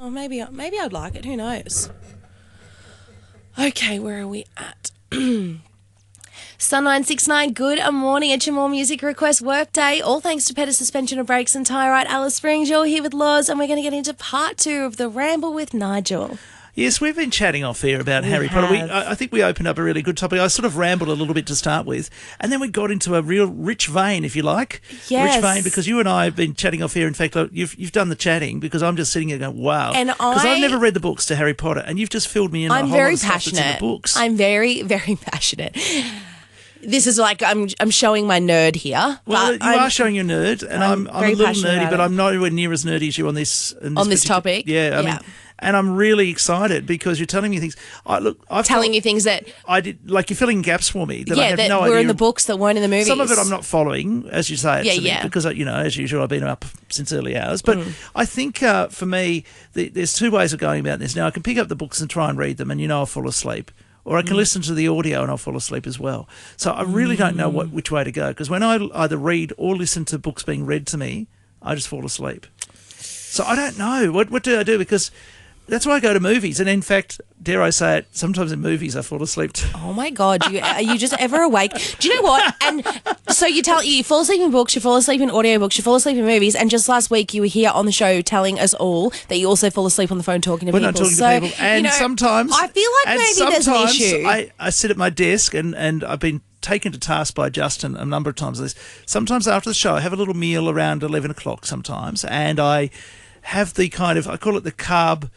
Oh, maybe I'd like it. Who knows? Okay, where are we at? Sun969, good morning. It's your more music request workday. All thanks to Petter Suspension of Brakes and Tyre Right, Alice Springs. You're here with Loz, and we're going to get into part 2 of the Ramble with Nigel. Yes, we've been chatting off air about Harry Potter. I think we opened up a really good topic. I sort of rambled a little bit to start with, and then we got into a real rich vein, if you like. Yes. Rich vein, because you and I have been chatting off air. In fact, you've done the chatting, because I'm just sitting here going, wow. Because I've never read the books to Harry Potter, and you've just filled me in on a whole lot of stuff that's in the books. I'm very, very passionate. This is like I'm showing my nerd here. Well, you are showing your nerd, and I'm a little nerdy, but I'm nowhere near as nerdy as you on this topic. Yeah, I mean, and I'm really excited because you're telling me things. I've telling you things that I did, like you're filling gaps for me that I have that no idea. were in the books that weren't in the movies. Some of it I'm not following, as you say, because as usual, I've been up since early hours. But I think for me, there's two ways of going about this. Now, I can pick up the books and try and read them, and I'll fall asleep. Or I can listen to the audio and I'll fall asleep as well. So I really don't know which way to go, because when I either read or listen to books being read to me, I just fall asleep. So I don't know. What do I do? Because that's why I go to movies. And in fact, dare I say it, sometimes in movies I fall asleep too. Oh my God, are you just ever awake? Do you know what? And so you fall asleep in books, you fall asleep in audiobooks, you fall asleep in movies, and just last week you were here on the show telling us all that you also fall asleep on the phone talking to people. When I'm talking to people. And sometimes I feel like maybe there's an issue. I sit at my desk and I've been taken to task by Justin a number of times on this. Sometimes after the show I have a little meal around 11 o'clock sometimes, and I have the kind of, I call it the carb...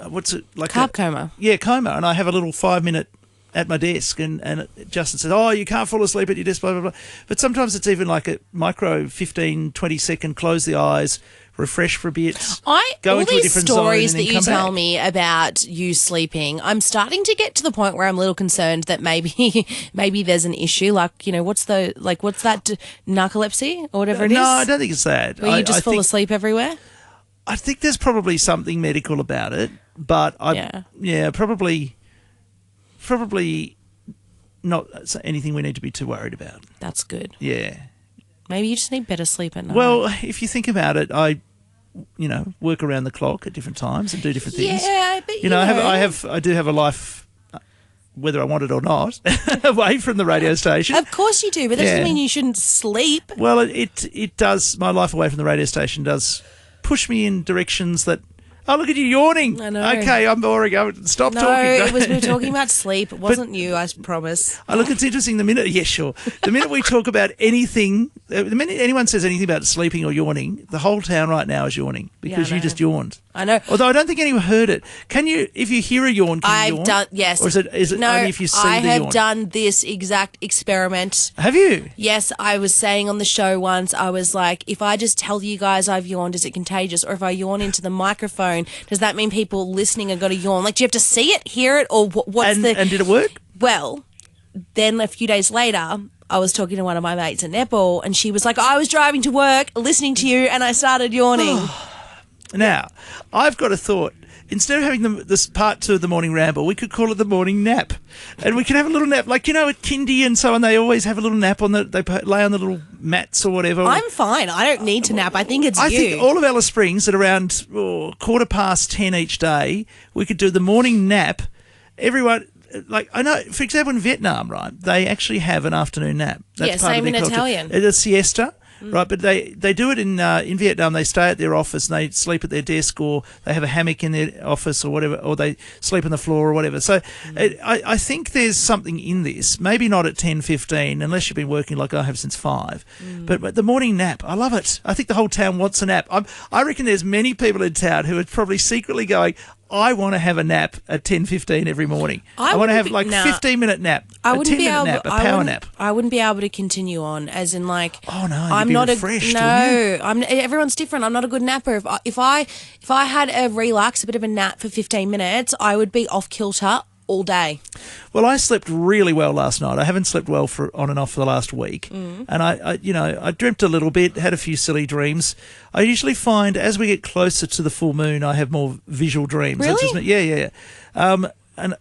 what's it like? Carb coma. Yeah, coma. And I have a little 5-minute at my desk, and Justin says, oh, you can't fall asleep at your desk, blah, blah, blah. But sometimes it's even like a micro 15, 20 second, close the eyes, refresh for a bit, go into a different zone, all these stories that you tell back. me about you sleeping, I'm starting to get to the point where I'm a little concerned that maybe there's an issue. Like, what's that, narcolepsy or whatever it is? No, I don't think it's that. Where you just fall asleep everywhere? I think there's probably something medical about it, but probably not anything we need to be too worried about. That's good. Yeah. Maybe you just need better sleep at night. Well, if you think about it, I work around the clock at different times and do different things. Yeah, but I do have a life, whether I want it or not, away from the radio station. Of course you do, but that doesn't mean you shouldn't sleep. Well, it does. My life away from the radio station does push me in directions that... Oh, look at you yawning. I know. Okay, I'm boring. Stop talking. No, we were talking about sleep. It wasn't you, I promise. Look, it's interesting. The minute we talk about anything, the minute anyone says anything about sleeping or yawning, the whole town right now is yawning because you just yawned. I know. Although I don't think anyone heard it. Can you, if you hear a yawn, can you yawn? Done, yes. Or is it no, only if you see the yawn? I have done this exact experiment. Have you? Yes, I was saying on the show once, I was like, if I just tell you guys I've yawned, is it contagious? Or if I yawn into the microphone, does that mean people listening are going to yawn? Like, do you have to see it, hear it, or and did it work? Well, then a few days later, I was talking to one of my mates at netball, and she was like, I was driving to work, listening to you, and I started yawning. Now, I've got a thought. Instead of having this part 2 of the morning ramble, we could call it the morning nap. And we can have a little nap. Like, at kindy and so on, they always have a little nap they lay on the little mats or whatever. I'm fine. I don't need to nap. I think it's I think all of Alice Springs at around 10:15 each day, we could do the morning nap. Everyone... Like, I know, for example, in Vietnam, right, they actually have an afternoon nap. That's part same of their in culture. Italian. It's a siesta, right, but they do it in Vietnam. They stay at their office and they sleep at their desk, or they have a hammock in their office or whatever, or they sleep on the floor or whatever. So I think there's something in this, maybe not at 10:15, unless you've been working like I have since 5, but the morning nap, I love it. I think the whole town wants a nap. I reckon there's many people in town who are probably secretly going, I want to have a nap at 10:15 every morning. I want to have 15-minute nap, a 10-minute nap, a power nap. I wouldn't be able to continue on, as in like. Oh no, I'm you'd be not refreshed, everyone's different. I'm not a good napper. If I had a relax, a bit of a nap for 15 minutes, I would be off kilter all day. Well, I slept really well last night. I haven't slept well on and off for the last week. And I dreamt a little bit, had a few silly dreams. I usually find as we get closer to the full moon, I have more visual dreams. Really? Yeah.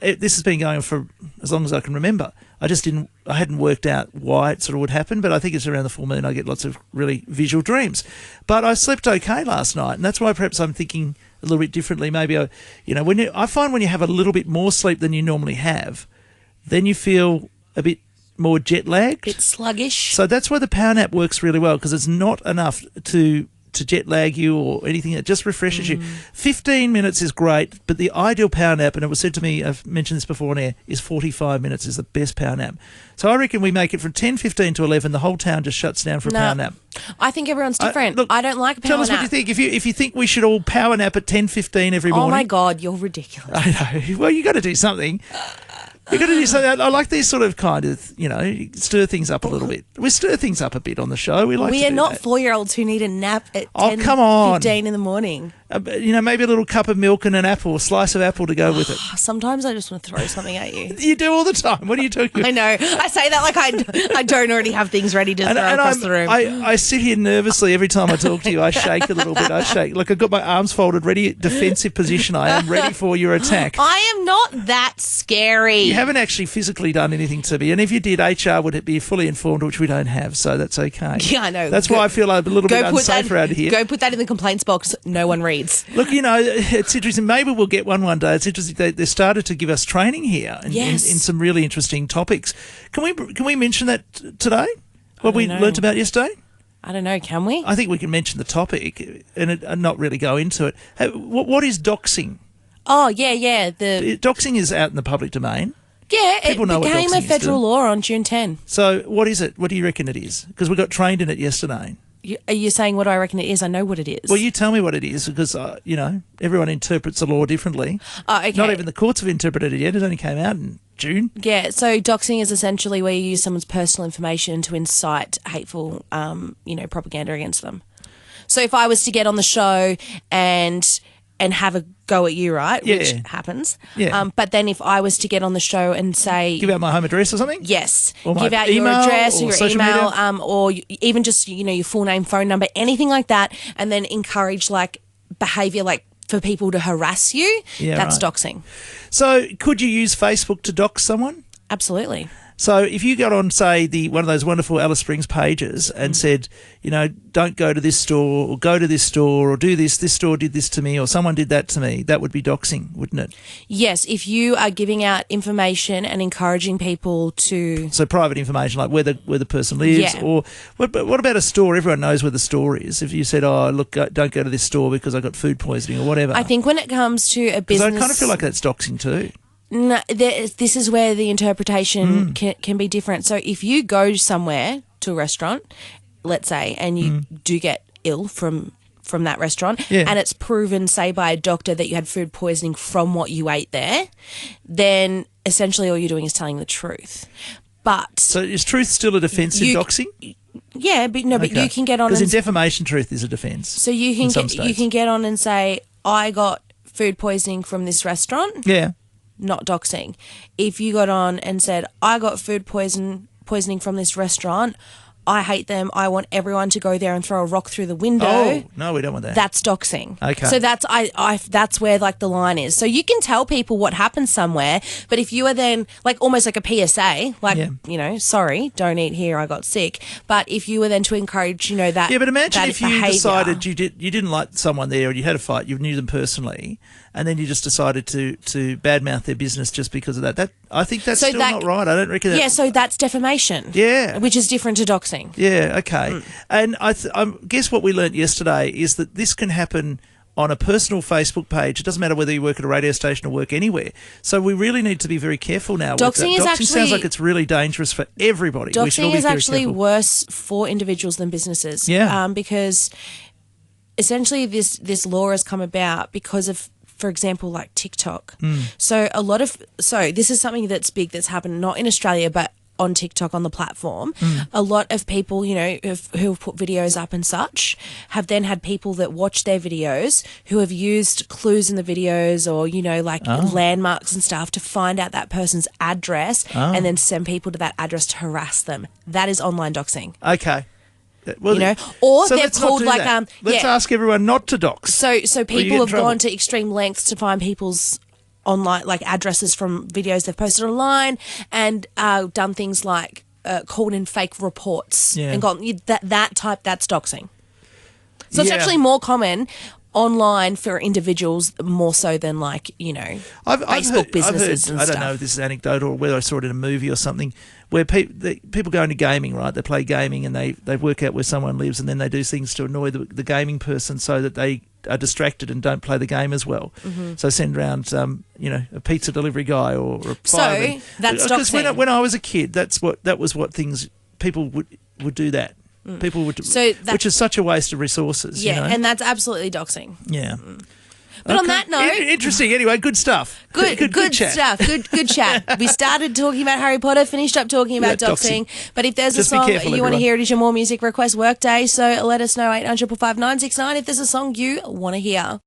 This has been going on for as long as I can remember. I hadn't worked out why it sort of would happen, but I think it's around the full moon I get lots of really visual dreams. But I slept okay last night, and that's why perhaps I'm thinking a little bit differently. Maybe, I find when you have a little bit more sleep than you normally have, then you feel a bit more jet lagged. Bit sluggish. So that's why the power nap works really well, because it's not enough to jet lag you or anything. It just refreshes you. 15 minutes is great, but the ideal power nap, and it was said to me, I've mentioned this before on air, is 45 minutes is the best power nap. So I reckon we make it from 10:15 to 11. The whole town just shuts down for a power nap. I think everyone's different. Look, I don't like a power nap. Tell us what you think. If you think we should all power nap at 10:15 every morning. Oh my God, you're ridiculous. I know. Well, you got to do something. You've got to do something. I like these sort of stir things up a little bit. We stir things up a bit on the show. We are not that. 4-year-olds who need a nap at 15 in the morning. Maybe a little cup of milk and an apple, a slice of apple to go with it. Sometimes I just want to throw something at you. You do all the time. What are you talking about? I know. I say that like I don't already have things ready to throw across the room. I sit here nervously every time I talk to you. I shake a little bit. I shake. Like I've got my arms folded, ready, defensive position. I am ready for your attack. I am not that scary. You haven't actually physically done anything to me. And if you did, HR would be fully informed, which we don't have. So that's okay. Yeah, I know. That's why I feel a little bit unsafe around here. Go put that in the complaints box. No one reads. Look, it's interesting. Maybe we'll get one day. It's interesting. They started to give us training here in some really interesting topics. Can we mention that today? What we learnt about yesterday? I don't know. Can we? I think we can mention the topic and not really go into it. What is doxing? Oh, yeah. Doxing is out in the public domain. Yeah, People know it became what a federal law on June 10. So what is it? What do you reckon it is? Because we got trained in it yesterday. Are you saying what I reckon it is? I know what it is. Well, you tell me what it is, because, everyone interprets the law differently. Oh, okay. Not even the courts have interpreted it yet. It only came out in June. Yeah, so doxing is essentially where you use someone's personal information to incite hateful, propaganda against them. So if I was to get on the show and have a go at you, right, which happens. Yeah. But then if I was to get on the show and say... Give out my home address or something? Yes. Or give out your address or your email, or even just, your full name, phone number, anything like that, and then encourage, behaviour, for people to harass you, that's doxing. So could you use Facebook to dox someone? Absolutely. So if you got on, say, one of those wonderful Alice Springs pages and said, don't go to this store or go to this store or do this store did this to me or someone did that to me, that would be doxing, wouldn't it? Yes, if you are giving out information and encouraging people to... So private information, like where the person lives, or what about a store? Everyone knows where the store is. If you said, oh, look, don't go to this store because I got food poisoning or whatever. I think when it comes to a business... I kind of feel like that's doxing too. No, this is where the interpretation can be different. So if you go somewhere to a restaurant, let's say, and you do get ill from that restaurant, and it's proven, say, by a doctor that you had food poisoning from what you ate there, then essentially all you're doing is telling the truth. But so is truth still a defence in doxing? Yeah, but you can get on because in defamation, truth is a defence. So you can get on and say, I got food poisoning from this restaurant. Yeah. Not doxing. If you got on and said, I got food poisoning from this restaurant, I hate them, I want everyone to go there and throw a rock through the window. Oh, no, we don't want that. That's doxing. Okay. So that's where the line is. So you can tell people what happened somewhere, but if you are then almost like a PSA, sorry, don't eat here, I got sick. But if you were then to encourage, that but imagine that if you decided you didn't like someone there, or you had a fight, you knew them personally, and then you just decided to badmouth their business just because of that. I think that's still not right. I don't reckon that... Yeah, so that's defamation. Yeah. Which is different to doxing. Yeah, okay. And I guess what we learnt yesterday is that this can happen on a personal Facebook page. It doesn't matter whether you work at a radio station or work anywhere. So we really need to be very careful now. Doxing sounds like it's really dangerous for everybody. Doxing is actually worse for individuals than businesses. Yeah. Because essentially this law has come about because of, for example, like TikTok. So this is something that's big that's happened not in Australia but on TikTok, on the platform. A lot of people, who have put videos up and such, have then had people that watch their videos who have used clues in the videos or, landmarks and stuff to find out that person's address and then send people to that address to harass them. That is online doxing. Okay. Well, or so they're called let's ask everyone not to dox. So people have gone to extreme lengths to find people's online addresses from videos they've posted online and done things like called in fake reports and gone that's doxing. So it's actually more common online for individuals more so than like, Facebook businesses and I stuff. don't know if this is anecdotal or whether I saw it in a movie or something, where people go into gaming, right? They play gaming and they work out where someone lives, and then they do things to annoy the gaming person so that they are distracted and don't play the game as well. Mm-hmm. So send around, a pizza delivery guy or a fireman. So that's because doxing. when I was a kid, that was what things people would do that. People would, which is such a waste of resources. Yeah, and that's absolutely doxing. Yeah. But on that note, interesting. Anyway, good stuff. Good chat. Stuff. Good chat. We started talking about Harry Potter, finished up talking about doxing. But if there's a song you want to hear, it is your More Music Request Workday. So let us know 800 55969 if there's a song you want to hear.